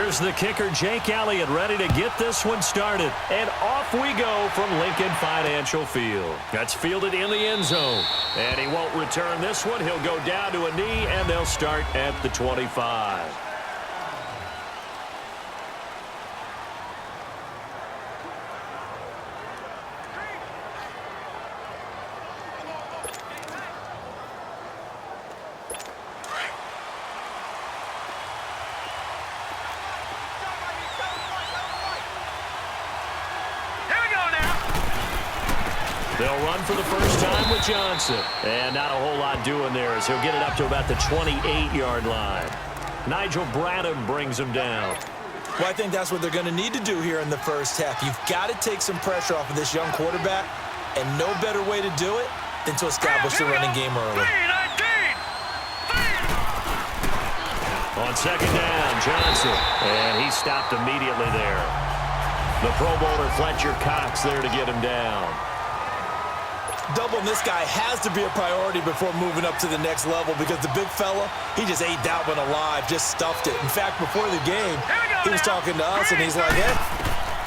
Here's the kicker, Jake Elliott, ready to get this one started. And off we go from Lincoln Financial Field. That's fielded in the end zone. And he won't return this one. He'll go down to a knee, and they'll start at the 25. They'll run for the first time with Johnson. And not a whole lot doing there as he'll get it up to about the 28-yard line. Nigel Bradham brings him down. Well, I think that's what they're going to need to do here in the first half. You've got to take some pressure off of this young quarterback, and no better way to do it than to establish the running game early. On second down, Johnson. And he stopped immediately there. The Pro Bowler Fletcher Cox there to get him down. Doubling this guy has to be a priority before moving up to the next level because the big fella, he just ate that one alive, just stuffed it. In fact, before the game, he was talking to us, and he's like, hey,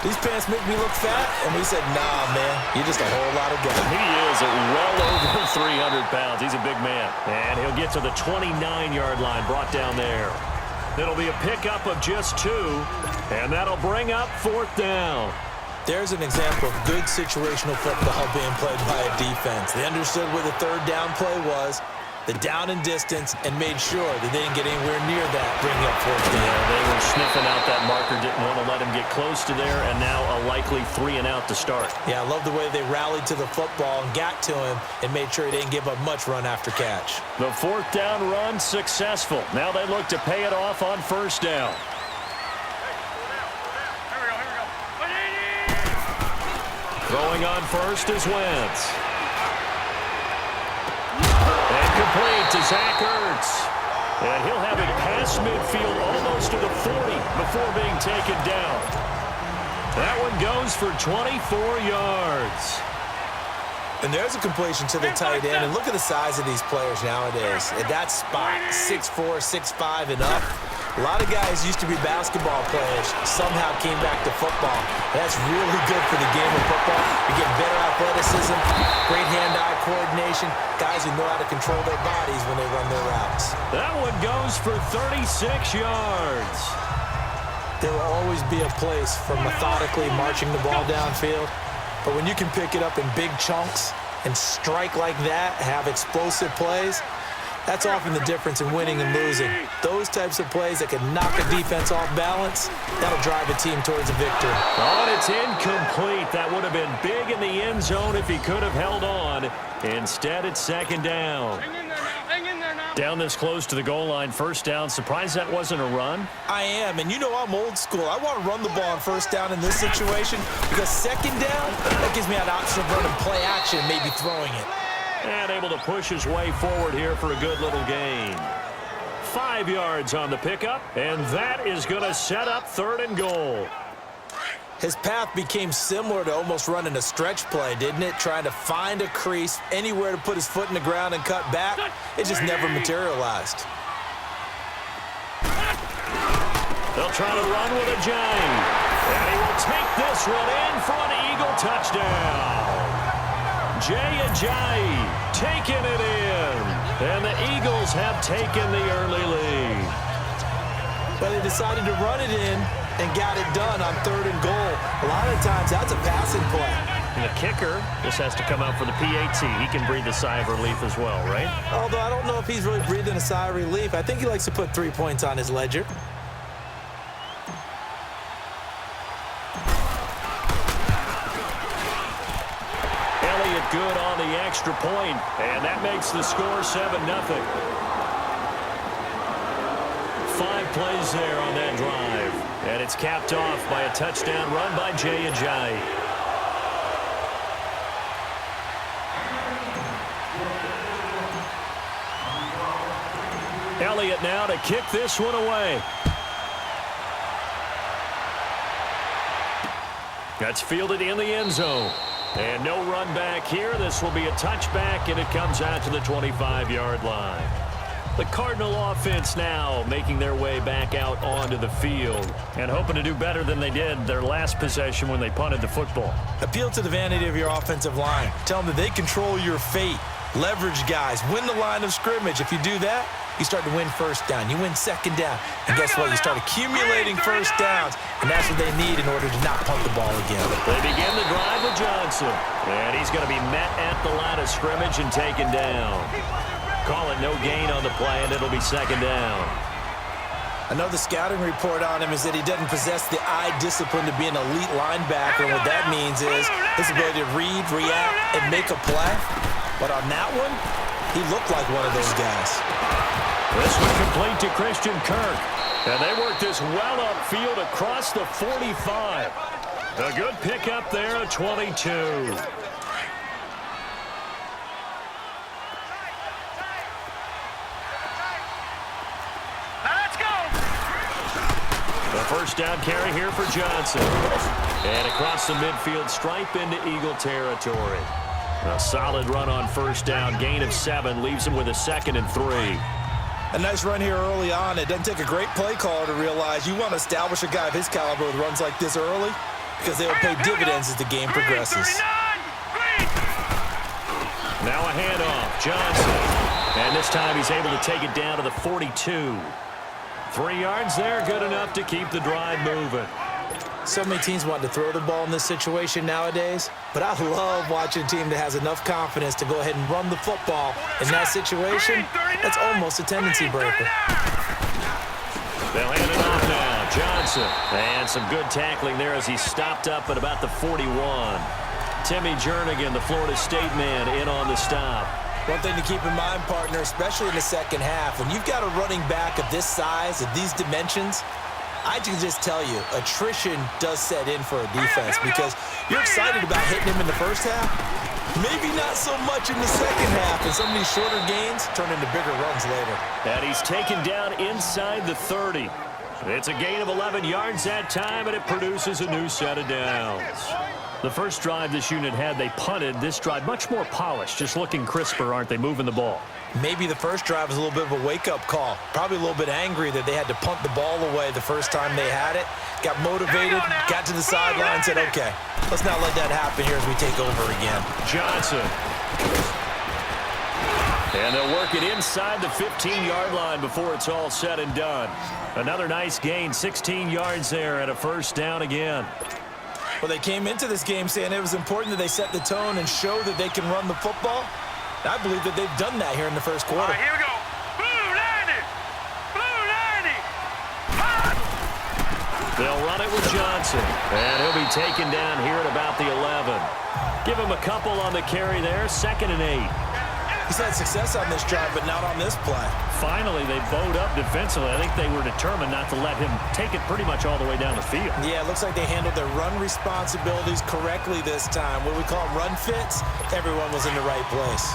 these pants make me look fat. And we said, nah, man, you're just a whole lot of guy. He is at well over 300 pounds. He's a big man. And he'll get to the 29-yard line, brought down there. It'll be a pickup of just 2, and that'll bring up 4th down. There's an example of good situational football being played by a defense. They understood where the third down play was, the down and distance, and made sure that they didn't get anywhere near that, bringing up 4th down. Yeah, they were sniffing out that marker, didn't want to let him get close to there, and now a likely 3 and out to start. Yeah, I love the way they rallied to the football and got to him and made sure he didn't give up much run after catch. The 4th down run successful. Now they look to pay it off on 1st down. Throwing on first is Wentz. And complete to Zach Ertz. And he'll have it past midfield almost to the 40 before being taken down. That one goes for 24 yards. And there's a completion to the tight end. And look at the size of these players nowadays. At that spot, 6'4", 6'5", and up. A lot of guys used to be basketball players, somehow came back to football. That's really good for the game of football. You're getting better athleticism, great hand-eye coordination, guys who know how to control their bodies when they run their routes. That one goes for 36 yards. There will always be a place for methodically marching the ball downfield, but when you can pick it up in big chunks and strike like that, have explosive plays, that's often the difference in winning and losing. Those types of plays that can knock a defense off balance, that'll drive a team towards a victory. Oh, and it's incomplete. That would have been big in the end zone if he could have held on. Instead, it's 2nd down. Hang in there now. Hang in there now. Down this close to the goal line, 1st down. Surprised that wasn't a run? I am, and you know I'm old school. I want to run the ball on 1st down in this situation because 2nd down, that gives me an option of running play action, maybe throwing it. And able to push his way forward here for a good little gain. 5 yards on the pickup, and that is going to set up 3rd and goal. His path became similar to almost running a stretch play, didn't it? Trying to find a crease, anywhere to put his foot in the ground and cut back. It just never materialized. They'll try to run with a giant. And he will take this one in for an Eagle touchdown. Jay Ajayi taking it in. And the Eagles have taken the early lead. But they decided to run it in and got it done on 3rd and goal. A lot of times that's a passing play. And the kicker just has to come out for the PAT. He can breathe a sigh of relief as well, right? Although I don't know if he's really breathing a sigh of relief. I think he likes to put 3 points on his ledger. Good on the extra point, and that makes the score 7-0. 5 plays there on that drive, and it's capped off by a touchdown run by Jay Ajayi. Elliott now to kick this one away. That's fielded in the end zone. And no run back here. This will be a touchback, and it comes out to the 25-yard line. The Cardinal offense now making their way back out onto the field and hoping to do better than they did their last possession when they punted the football. Appeal to the vanity of your offensive line. Tell them that they control your fate. Leverage guys. Win the line of scrimmage. If you do that, you start to win first down. You win second down. And guess what? You start accumulating first downs. And that's what they need in order to not punt the ball again. They begin the drive with Johnson. And he's going to be met at the line of scrimmage and taken down. Call it no gain on the play, and it'll be second down. Another scouting report on him is that he doesn't possess the eye discipline to be an elite linebacker. And what that means is his ability to read, react, and make a play. But on that one, he looked like one of those guys. This one complete to Christian Kirk. And they work this well upfield across the 45. A good pickup there at 22. First down carry here for Johnson. And across the midfield stripe into Eagle territory. A solid run on first down. Gain of 7 leaves him with a 2nd and 3. A nice run here early on. It doesn't take a great play caller to realize you want to establish a guy of his caliber with runs like this early because they will pay dividends as the game progresses. Now a handoff. Johnson. And this time he's able to take it down to the 42. 3 yards there, good enough to keep the drive moving. So many teams want to throw the ball in this situation nowadays, but I love watching a team that has enough confidence to go ahead and run the football. In that situation, that's almost a tendency breaker. They'll hand it off now. Johnson. And some good tackling there as he stopped up at about the 41. Timmy Jernigan, the Florida State man, in on the stop. One thing to keep in mind, partner, especially in the second half, when you've got a running back of this size, of these dimensions, I can just tell you, attrition does set in for a defense because you're excited about hitting him in the first half, maybe not so much in the second half, and some of these shorter gains turn into bigger runs later. And he's taken down inside the 30. It's a gain of 11 yards that time, and it produces a new set of downs. The first drive this unit had, they punted. This drive, much more polished, just looking crisper, aren't they, moving the ball? Maybe the first drive was a little bit of a wake-up call. Probably a little bit angry that they had to punt the ball away the first time they had it. Got motivated, got to the sideline, said, okay, let's not let that happen here as we take over again. Johnson. And they'll work it inside the 15-yard line before it's all said and done. Another nice gain, 16 yards there and a first down again. Well, they came into this game saying it was important that they set the tone and show that they can run the football. I believe that they've done that here in the first quarter. All right, here we go. Blue 90. Blue 90. They'll run it with Johnson. And he'll be taken down here at about the 11. Give him a couple on the carry there. 2nd and 8. He's had success on this drive, but not on this play. Finally, they bowed up defensively. I think they were determined not to let him take it pretty much all the way down the field. Yeah, it looks like they handled their run responsibilities correctly this time. What we call run fits, everyone was in the right place.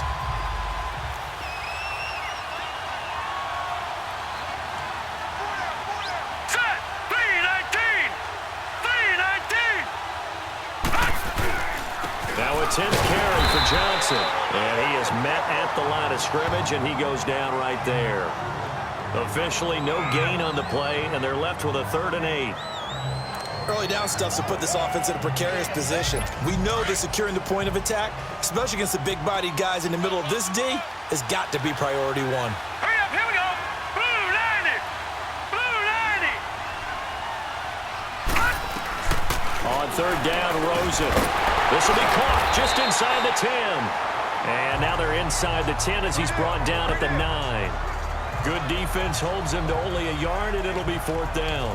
Set. 319. 319. Now a 10th carry for Johnson. And he is met at the line of scrimmage, and he goes down right there. Officially no gain on the play, and they're left with a 3rd and 8. Early down stuff to put this offense in a precarious position. We know that securing the point of attack, especially against the big-bodied guys in the middle of this D, has got to be priority 1. Hurry up, here we go. Blue 90. Blue 90. On 3rd down, Rosen. This will be caught just inside the 10. And now they're inside the 10 as he's brought down at the 9. Good defense holds him to only a yard, and it'll be 4th down.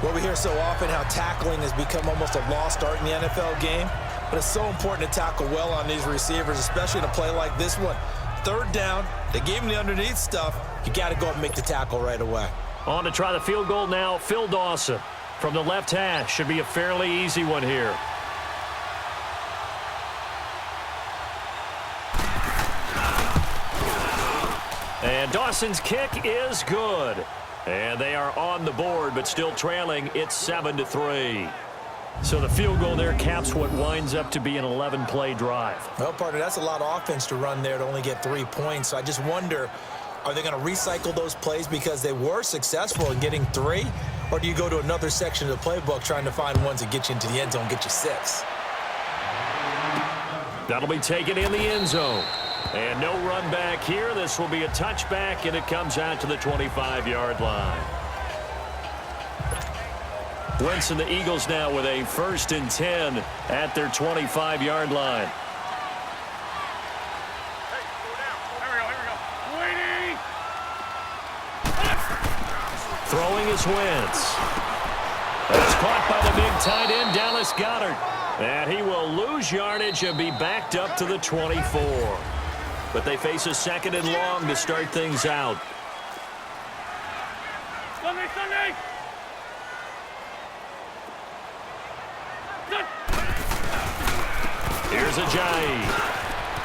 Well, we hear so often how tackling has become almost a lost art in the NFL game, but it's so important to tackle well on these receivers, especially in a play like this one. 3rd down, they gave him the underneath stuff. You got to go up and make the tackle right away. On to try the field goal now, Phil Dawson. From the left hash, should be a fairly easy one here. And Dawson's kick is good. And they are on the board, but still trailing. It's 7-3. So the field goal there caps what winds up to be an 11-play drive. Well, partner, that's a lot of offense to run there to only get 3 points. So I just wonder, Are they going to recycle those plays because they were successful in getting 3? Or do you go to another section of the playbook trying to find ones that get you into the end zone, get you 6? That'll be taken in the end zone. And no run back here. This will be a touchback, and it comes out to the 25-yard line. Wentz and the Eagles now with a 1st and 10 at their 25-yard line. Throwing is Wentz. That's caught by the big tight end, Dallas Goedert. And he will lose yardage and be backed up to the 24. But they face a 2nd and long to start things out. Sunday! Here's Ajayi.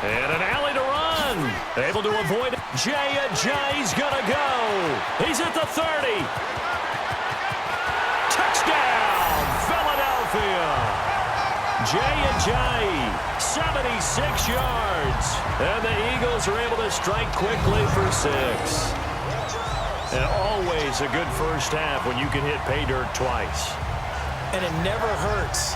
And an alley to run. Able to avoid it. Ajayi's going to go. He's at the 30. Touchdown, Philadelphia. Ajayi, 76 yards. And the Eagles are able to strike quickly for 6. And always a good first half when you can hit pay dirt twice. And it never hurts